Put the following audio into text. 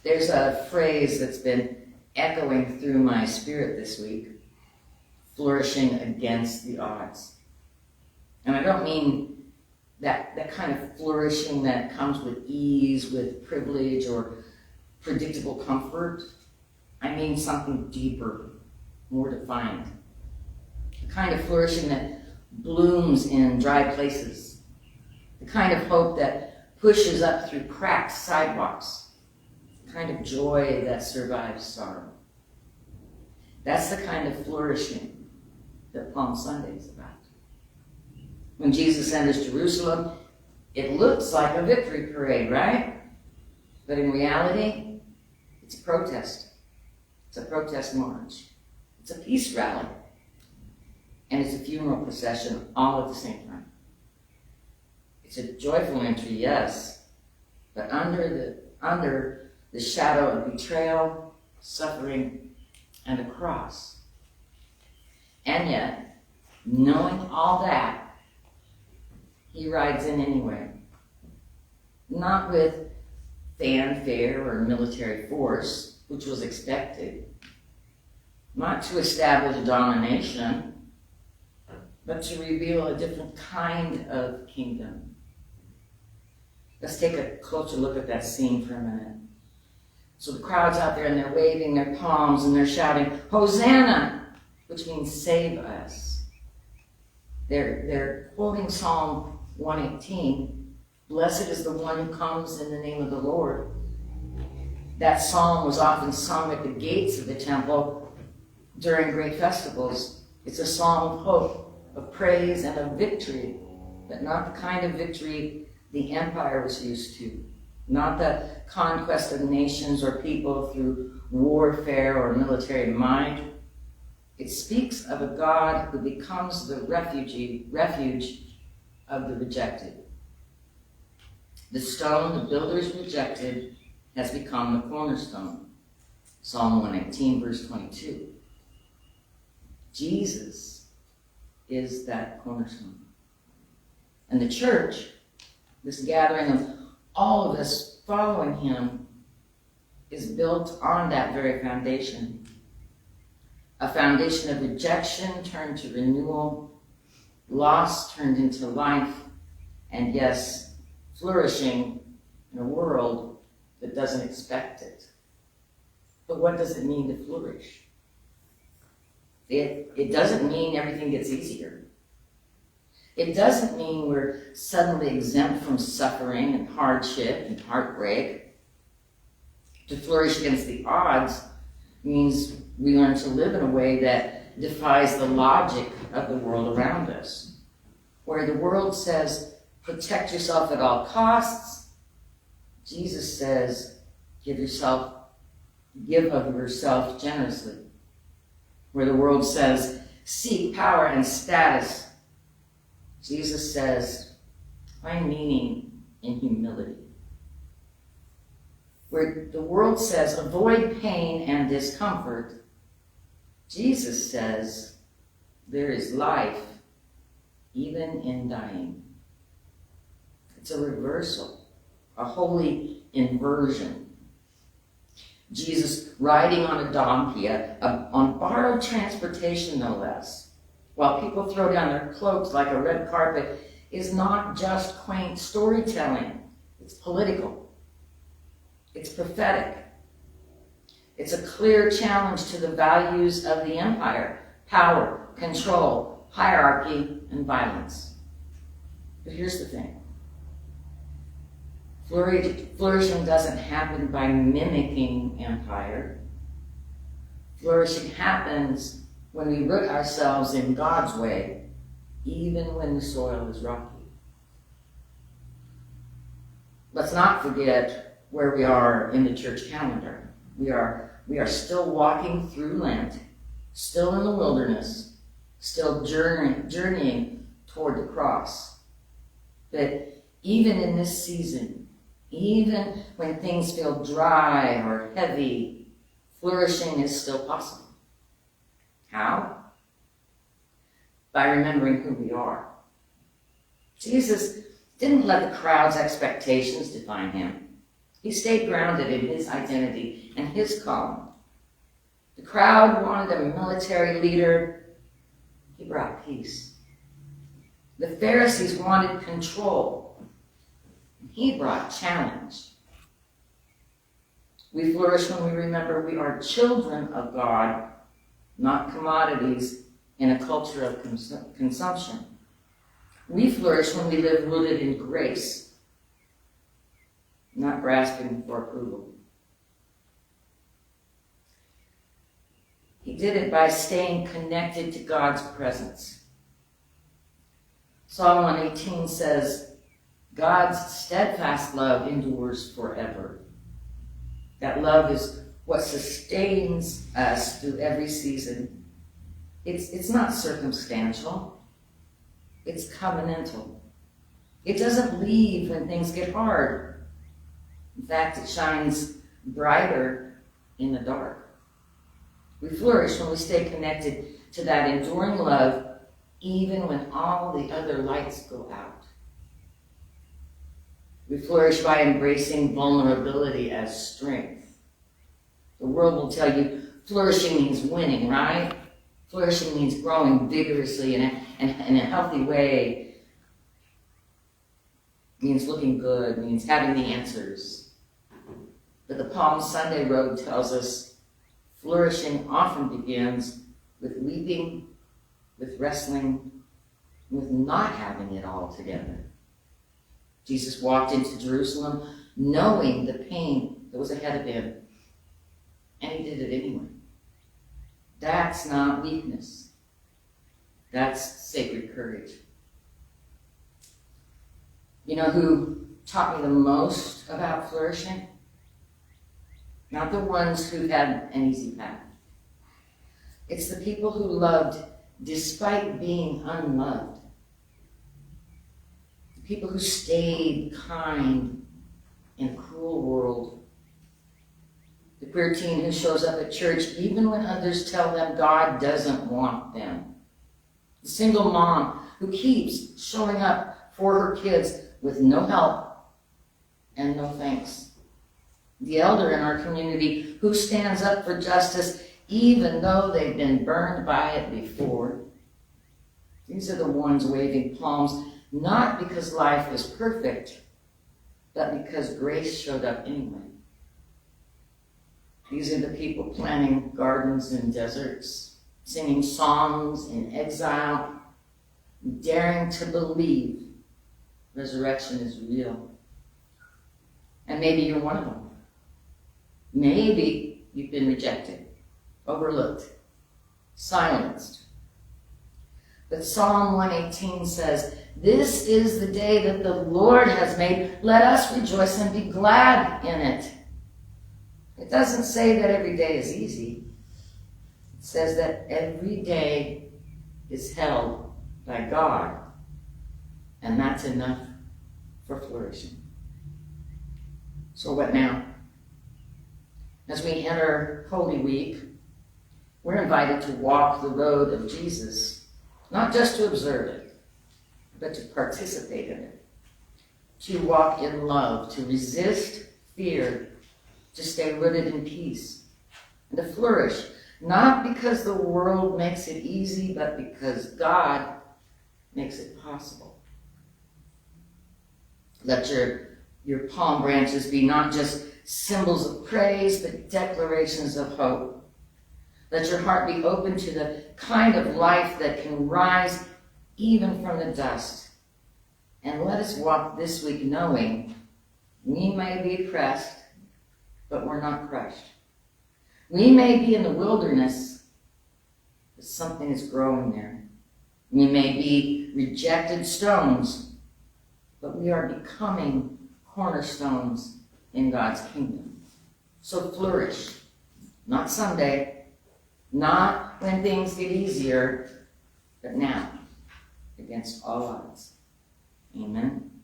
There's a phrase that's been echoing through my spirit this week: flourishing against the odds. And I don't mean that kind of flourishing that comes with ease, with privilege, or predictable comfort. I mean something deeper, more defined. The kind of flourishing that blooms in dry places. The kind of hope that pushes up through cracked sidewalks. The kind of joy that survives sorrow. That's the kind of flourishing that Palm Sunday is about. When Jesus enters Jerusalem, it looks like a victory parade, right? But in reality, it's a protest. It's a protest march. It's a peace rally. And it's a funeral procession all at the same time. It's a joyful entry, yes, but under the shadow of betrayal, suffering, and a cross. And yet, knowing all that, he rides in anyway. Not with fanfare or military force, which was expected. Not to establish domination, but to reveal a different kind of kingdom. Let's take a closer look at that scene for a minute. So the crowd's out there and they're waving their palms and they're shouting, "Hosanna!" which means save us. They're quoting Psalm 118, "Blessed is the one who comes in the name of the Lord." That psalm was often sung at the gates of the temple during great festivals. It's a psalm of hope, of praise, and of victory, but not the kind of victory the empire was used to. Not the conquest of nations or people through warfare or military might. It speaks of a God who becomes the refuge of the rejected. The stone the builders rejected has become the cornerstone. Psalm 118, verse 22. Jesus is that cornerstone. And the church, this gathering of all of us following him, is built on that very foundation. A foundation of rejection turned to renewal, loss turned into life, and yes, flourishing in a world that doesn't expect it. But what does it mean to flourish? It doesn't mean everything gets easier. It doesn't mean we're suddenly exempt from suffering and hardship and heartbreak. To flourish against the odds means we learn to live in a way that defies the logic of the world around us. Where the world says, protect yourself at all costs, Jesus says, give of yourself generously. Where the world says, seek power and status, Jesus says, find meaning in humility. Where the world says, avoid pain and discomfort, Jesus says, there is life even in dying. It's a reversal, a holy inversion. Jesus riding on a donkey, on borrowed transportation no less, while people throw down their cloaks like a red carpet, is not just quaint storytelling. It's political. It's prophetic. It's a clear challenge to the values of the empire: power, control, hierarchy, and violence. But here's the thing. Flourishing doesn't happen by mimicking empire. Flourishing happens when we root ourselves in God's way, even when the soil is rocky. Let's not forget where we are in the church calendar. We are still walking through Lent, still in the wilderness, still journeying toward the cross. But even in this season, even when things feel dry or heavy, flourishing is still possible. How? By remembering who we are. Jesus didn't let the crowd's expectations define him. He stayed grounded in his identity and his calling. The crowd wanted a military leader. He brought peace. The Pharisees wanted control. He brought challenge. We flourish when we remember we are children of God, not commodities in a culture of consumption. We flourish when we live rooted in grace, not grasping for approval. He did it by staying connected to God's presence. Psalm 118 says, God's steadfast love endures forever. That love is what sustains us through every season. It's not circumstantial. It's covenantal. It doesn't leave when things get hard. In fact, it shines brighter in the dark. We flourish when we stay connected to that enduring love, even when all the other lights go out. We flourish by embracing vulnerability as strength. The world will tell you flourishing means winning, right? Flourishing means growing vigorously in a healthy way. It means looking good, it means having the answers. But the Palm Sunday road tells us flourishing often begins with weeping, with wrestling, with not having it all together. Jesus walked into Jerusalem knowing the pain that was ahead of him, and he did it anyway. That's not weakness. That's sacred courage. You know who taught me the most about flourishing? Not the ones who had an easy path. It's the people who loved despite being unloved. The people who stayed kind in a cruel world. The queer teen who shows up at church even when others tell them God doesn't want them. The single mom who keeps showing up for her kids with no help and no thanks. The elder in our community who stands up for justice even though they've been burned by it before. These are the ones waving palms, not because life is perfect, but because grace showed up anyway. These are the people planting gardens in deserts, singing songs in exile, daring to believe resurrection is real. And maybe you're one of them. Maybe you've been rejected, overlooked, silenced. But Psalm 118 says, "This is the day that the Lord has made. Let us rejoice and be glad in it." It doesn't say that every day is easy. It says that every day is held by God, and that's enough for flourishing. So what now? As we enter Holy Week, we're invited to walk the road of Jesus, not just to observe it, but to participate in it, to walk in love, to resist fear, to stay rooted in peace, and to flourish, not because the world makes it easy, but because God makes it possible. Let your palm branches be not just symbols of praise, but declarations of hope. Let your heart be open to the kind of life that can rise even from the dust. And let us walk this week knowing we may be pressed, but we're not crushed. We may be in the wilderness, but something is growing there. We may be rejected stones, but we are becoming cornerstones in God's kingdom. So flourish, not someday, not when things get easier, but now, against all odds. Amen.